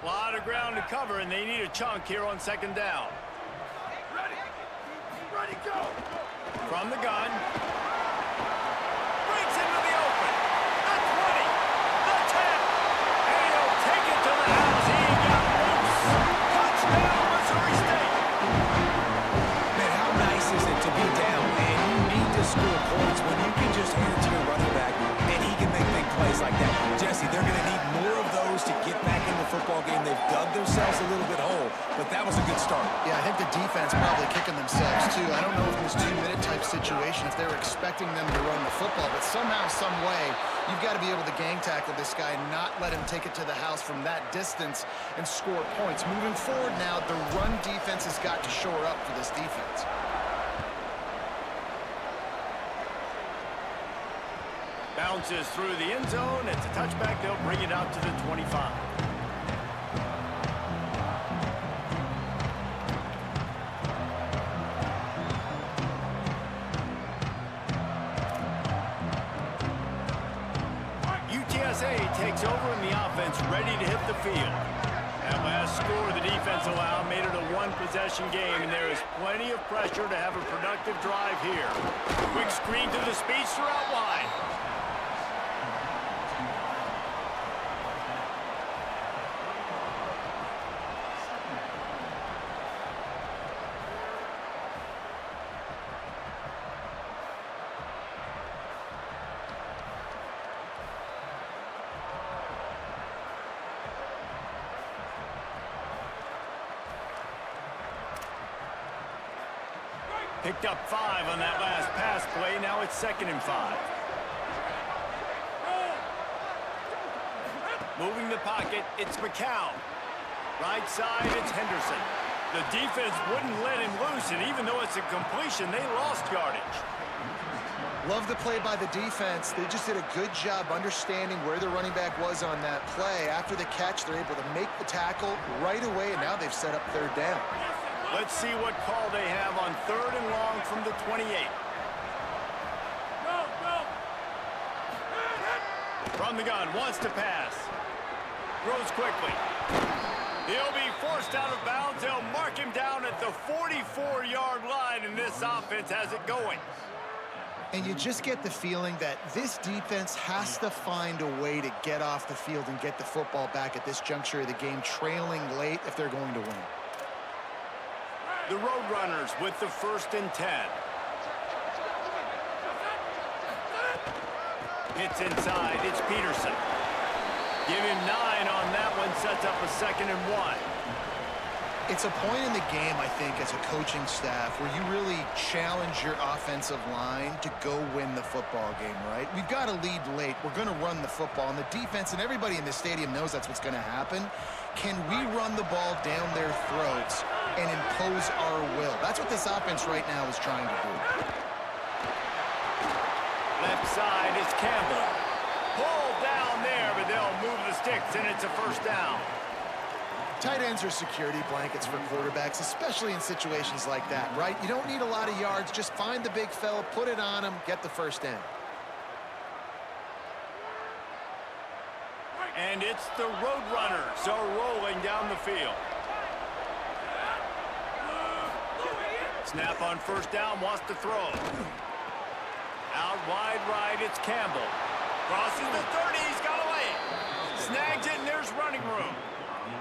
A lot of ground to cover, and they need a chunk here on second down. Ready, go! From the gun. Breaks into the open. The 20. The 10. And he'll take it to the house. He got loose. Touchdown, Missouri State. Man, how nice is it to be down and you need to score points when you can just hand it to your running back and he can make big plays like that? Jesse, they're going to need more of those to get back in the football game. They've dug themselves a little bit whole, but that was a good start. Yeah, I think the defense probably kicking themselves, too. I don't know if it was 2-minute type situation, if they were expecting them to run the football, but somehow, some way, you've got to be able to gang tackle this guy and not let him take it to the house from that distance and score points. Moving forward now, the run defense has got to shore up for this defense. Bounces through the end zone. It's a touchback. They'll bring it out to the 25. UTSA takes over in the offense, ready to hit the field. That last score the defense allowed made it a one-possession game, and there is plenty of pressure to have a productive drive here. Quick screen to the speedster out wide. Picked up 5 on that last pass play. Now it's 2nd and 5. Moving the pocket, it's McCown. Right side, it's Henderson. The defense wouldn't let him loose, and even though it's a completion, they lost yardage. Love the play by the defense. They just did a good job understanding where the running back was on that play. After the catch, they're able to make the tackle right away, and now they've set up 3rd down. Let's see what call they have on 3rd and long from the 28. From the gun, wants to pass. Throws quickly. He'll be forced out of bounds. They'll mark him down at the 44-yard line, and this offense has it going. And you just get the feeling that this defense has to find a way to get off the field and get the football back at this juncture of the game, trailing late if they're going to win. The Roadrunners with the 1st and 10. Hits inside, it's Peterson. Give him 9 on that one, sets up a 2nd and 1. It's a point in the game, I think, as a coaching staff where you really challenge your offensive line to go win the football game, right? We've got to lead late. We're going to run the football, and the defense and everybody in the stadium knows that's what's going to happen. Can we run the ball down their throats and impose our will? That's what this offense right now is trying to do. Left side is Campbell. Pulled down there, but they'll move the sticks, and it's a 1st down. Tight ends are security blankets for quarterbacks, especially in situations like that, right? You don't need a lot of yards. Just find the big fella, put it on him, get the 1st down. And it's the Roadrunners are rolling down the field. Snap on 1st down, wants to throw. Out wide right, it's Campbell. Crosses the 30, he's got away. Snags it, and there's running room.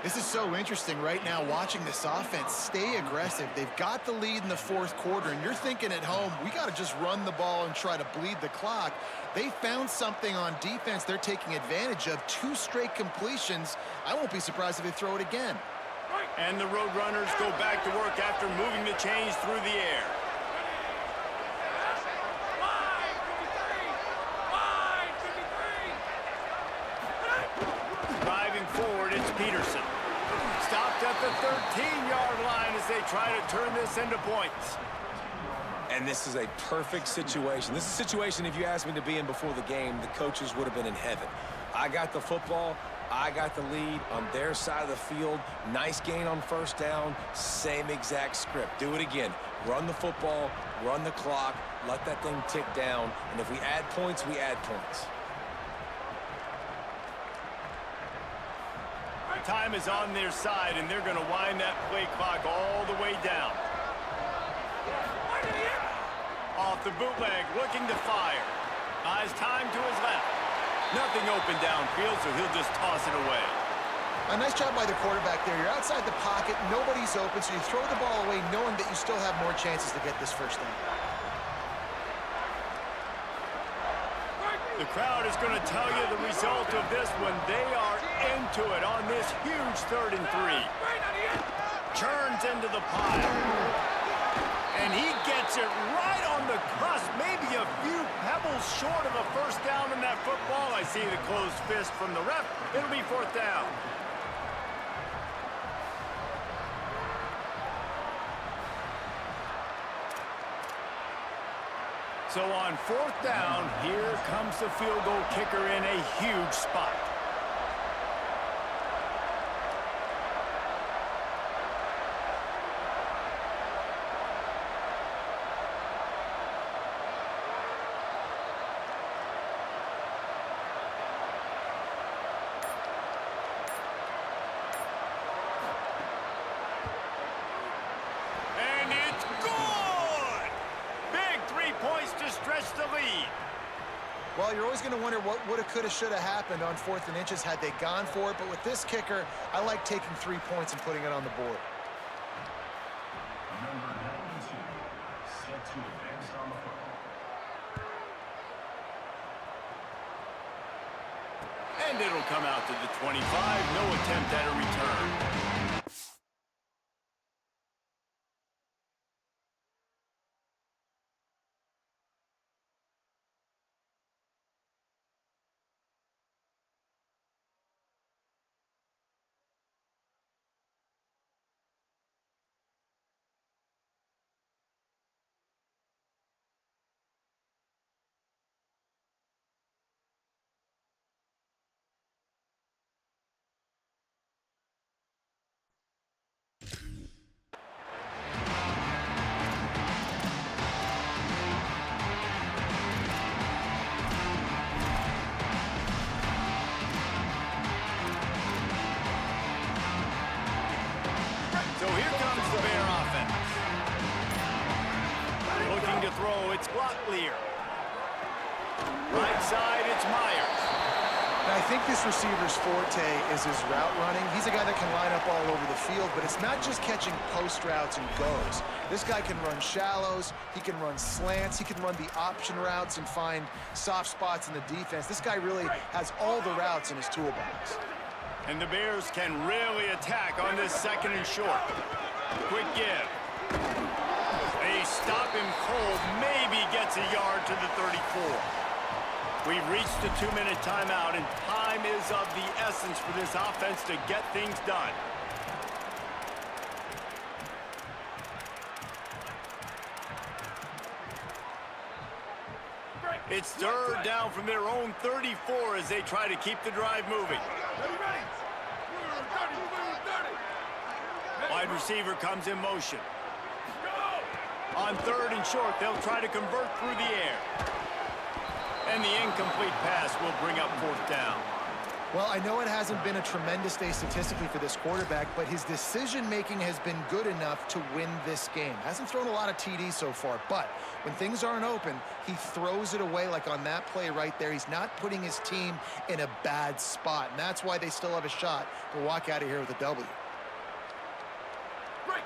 This is so interesting right now, watching this offense stay aggressive. They've got the lead in the 4th quarter, and you're thinking at home, we got to just run the ball and try to bleed the clock. They found something on defense they're taking advantage of. 2 straight completions. I won't be surprised if they throw it again. And the Roadrunners go back to work after moving the chains through the air. Driving forward, it's Peterson. Stopped at the 13-yard line as they try to turn this into points. And this is a perfect situation. This is a situation, if you asked me to be in before the game, the coaches would have been in heaven. I got the football. I got the lead on their side of the field. Nice gain on 1st down. Same exact script. Do it again. Run the football, run the clock, let that thing tick down. And if we add points, we add points. Time is on their side, and they're going to wind that play clock all the way down. Off the bootleg, looking to fire. Buys time to his left. Nothing open downfield, so he'll just toss it away. A nice job by the quarterback there. You're outside the pocket, nobody's open, so you throw the ball away knowing that you still have more chances to get this 1st down. The crowd is going to tell you the result of this when they are into it on this huge 3rd and 3. Churns into the pile. And he gets it right on the cusp, maybe a few pebbles short of a 1st down in that football. I see the closed fist from the ref. It'll be 4th down. So on 4th down, here comes the field goal kicker in a huge spot. And it's good! Big 3 points to stretch the lead. Well, you're always going to wonder what woulda, coulda, shoulda happened on 4th and inches had they gone for it. But with this kicker, I like taking 3 points and putting it on the board. Number 92, set to advance on the football. And it'll come out to the 25. No attempt at a return. throw, it's Locklear. Right side, it's Myers. Now, I think this receiver's forte is his route running. He's a guy that can line up all over the field, but it's not just catching post routes and goes. This guy can run shallows, he can run slants, he can run the option routes and find soft spots in the defense. This guy really has all the routes in his toolbox. And the Bears can really attack on this second and short. Quick give. They stop him cold, maybe gets a yard to the 34. We've reached the 2-minute timeout, and time is of the essence for this offense to get things done. It's third down from their own 34 as they try to keep the drive moving. Wide receiver comes in motion. On third and short, they'll try to convert through the air. And the incomplete pass will bring up fourth down. Well, I know it hasn't been a tremendous day statistically for this quarterback, but his decision-making has been good enough to win this game. Hasn't thrown a lot of TDs so far, but when things aren't open, he throws it away like on that play right there. He's not putting his team in a bad spot, and that's why they still have a shot to walk out of here with a W.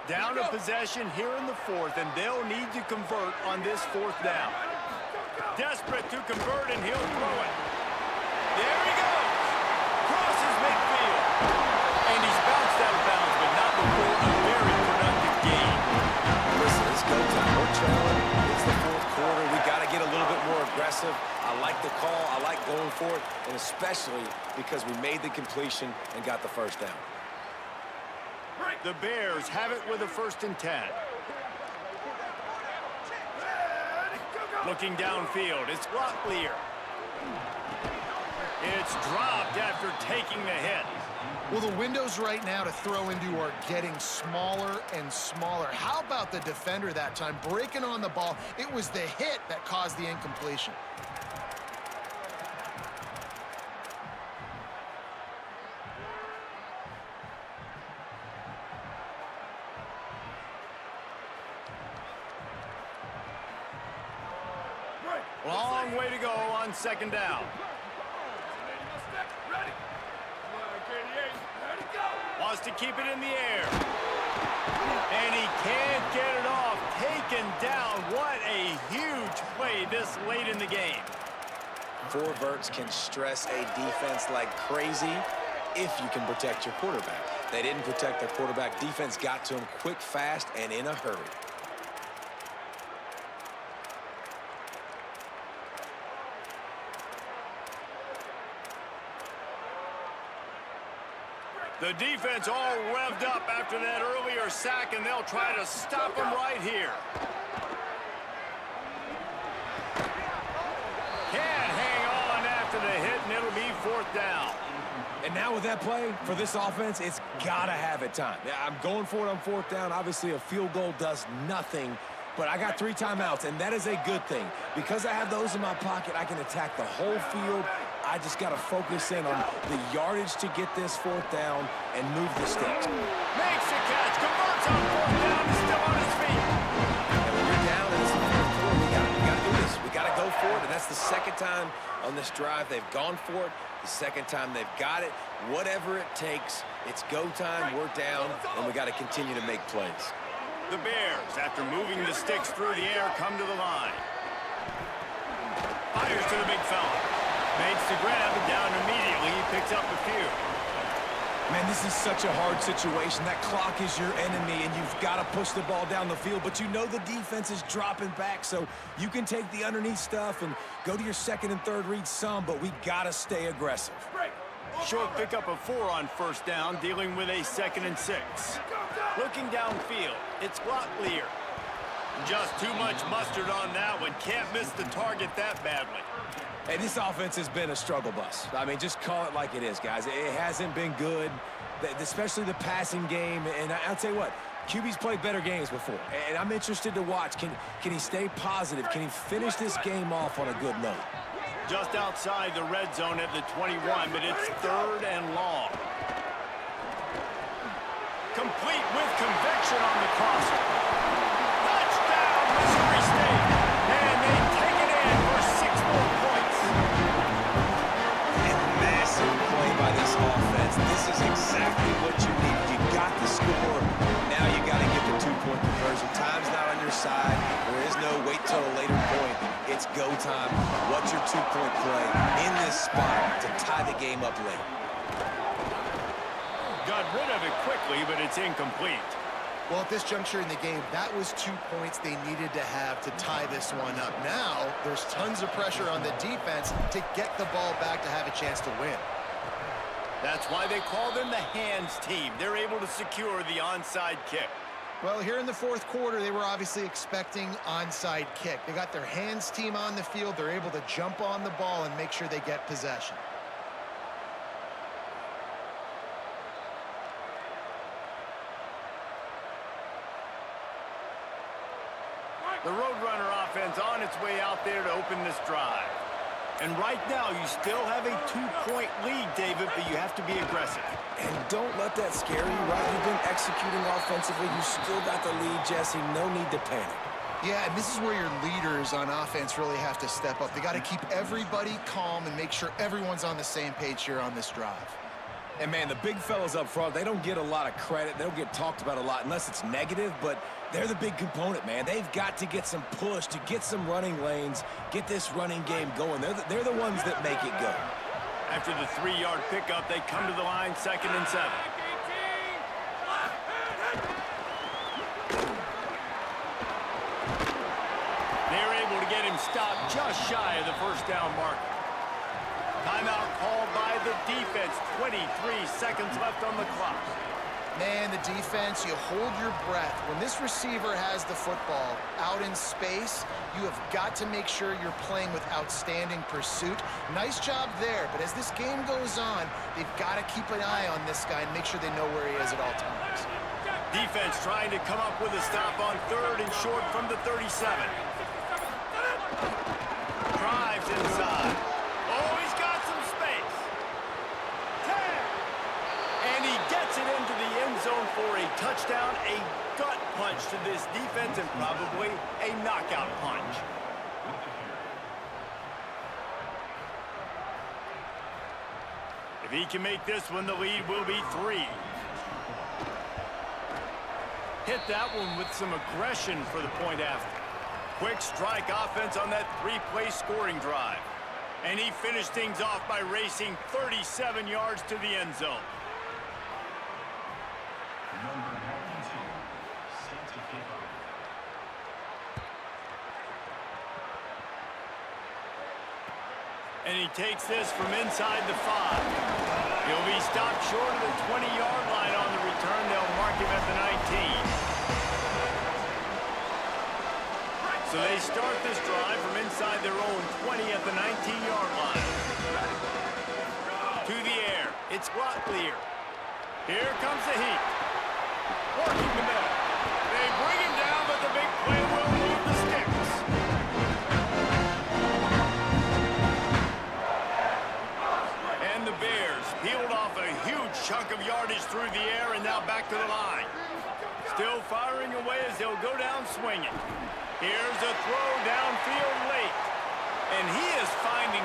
Down a possession here in the fourth, and they'll need to convert on this fourth down. Desperate to convert, and he'll throw it. There he goes. Crosses midfield. And he's bounced out of bounds, but not before a very productive game. Listen, it's go time. We're trailing. It's the fourth quarter. We got to get a little bit more aggressive. I like the call. I like going for it, and especially because we made the completion and got the first down. The Bears have it with a 1st and 10. Looking downfield, it's Locklear. It's dropped after taking the hit. Well, the windows right now to throw into are getting smaller and smaller. How about the defender that time breaking on the ball? It was the hit that caused the incompletion. Long way to go on 2nd down. Wants to keep it in the air. And he can't get it off. Taken down. What a huge play this late in the game. Four verts can stress a defense like crazy if you can protect your quarterback. They didn't protect their quarterback. Defense got to him quick, fast, and in a hurry. The defense all revved up after that earlier sack, and they'll try to stop him right here. Can't hang on after the hit, and it'll be 4th down. And now with that play, for this offense, it's got to have it time. Yeah, I'm going for it on 4th down. Obviously, a field goal does nothing, but I got 3 timeouts, and that is a good thing. Because I have those in my pocket, I can attack the whole field. I just got to focus in on the yardage to get this 4th down and move the sticks. Makes the catch, converts on 4th down, he's still on his feet. And when you're down in the 4th quarter, we got to do this. We got to go for it, and that's the 2nd time on this drive they've gone for it. The 2nd time they've got it. Whatever it takes, it's go time, we're down, and we got to continue to make plays. The Bears, after moving the sticks through the air, come to the line. Fires to the big fella. Makes the grab, and down immediately. He picks up a few. Man, this is such a hard situation. That clock is your enemy, and you've got to push the ball down the field, but you know the defense is dropping back, so you can take the underneath stuff and go to your 2nd and 3rd read some, but we got to stay aggressive. Short pickup of 4 on 1st down, dealing with a 2nd and 6. Looking downfield, it's Locklear. Just too much mustard on that one. Can't miss the target that badly. Hey, this offense has been a struggle bus. I mean, just call it like it is, guys. It hasn't been good, especially the passing game. And I'll tell you what, QB's played better games before. And I'm interested to watch. Can he stay positive? Can he finish this game off on a good note? Just outside the red zone at the 21, but it's 3rd and long. Complete with conviction on the crosser. Touchdown, Missouri State. What's your two-point play in this spot to tie the game up late? Got rid of it quickly, but it's incomplete. Well, at this juncture in the game, that was 2 points they needed to have to tie this one up. Now, there's tons of pressure on the defense to get the ball back to have a chance to win. That's why they call them the hands team. They're able to secure the onside kick. Well, here in the fourth quarter, they were obviously expecting onside kick. They got their hands team on the field. They're able to jump on the ball and make sure they get possession. The Roadrunner offense on its way out there to open this drive. And right now, you still have a 2-point lead, David, but you have to be aggressive. And don't let that scare you, right? You've been executing offensively. You still got the lead, Jesse. No need to panic. Yeah, and this is where your leaders on offense really have to step up. They got to keep everybody calm and make sure everyone's on the same page here on this drive. And, man, the big fellas up front, they don't get a lot of credit. They don't get talked about a lot unless it's negative, but they're the big component, man. They've got to get some push, to get some running lanes, get this running game going. They're the ones that make it go. After the 3-yard pickup, they come to the line 2nd and 7. They're able to get him stopped just shy of the first down marker. Timeout called by the defense. 23 seconds left on the clock. Man, the defense, you hold your breath. When this receiver has the football out in space, you have got to make sure you're playing with outstanding pursuit. Nice job there, but as this game goes on, they've got to keep an eye on this guy and make sure they know where he is at all times. Defense trying to come up with a stop on 3rd and short from the 37. Drives inside. Oh, he's got some space. 10. And he gets it into the end zone for a touchdown, a gut punch to this defense, and probably a knockout punch. If he can make this one, the lead will be 3. Hit that one with some aggression for the point after. Quick strike offense on that 3-play scoring drive. And he finished things off by racing 37 yards to the end zone. Number 92, set to kick off. And he takes this from inside the 5. He'll be stopped short of the 20-yard line on the return. They'll mark him at the 19. So they start this drive from inside their own 20 at the 19-yard line. To the air. It's Locklear. Here comes the heat. Working the middle. They bring him down, but the big play will move the sticks. And the Bears peeled off a huge chunk of yardage through the air and now back to the line. Still firing away as they'll go down swinging. Here's a throw downfield late. And he is finding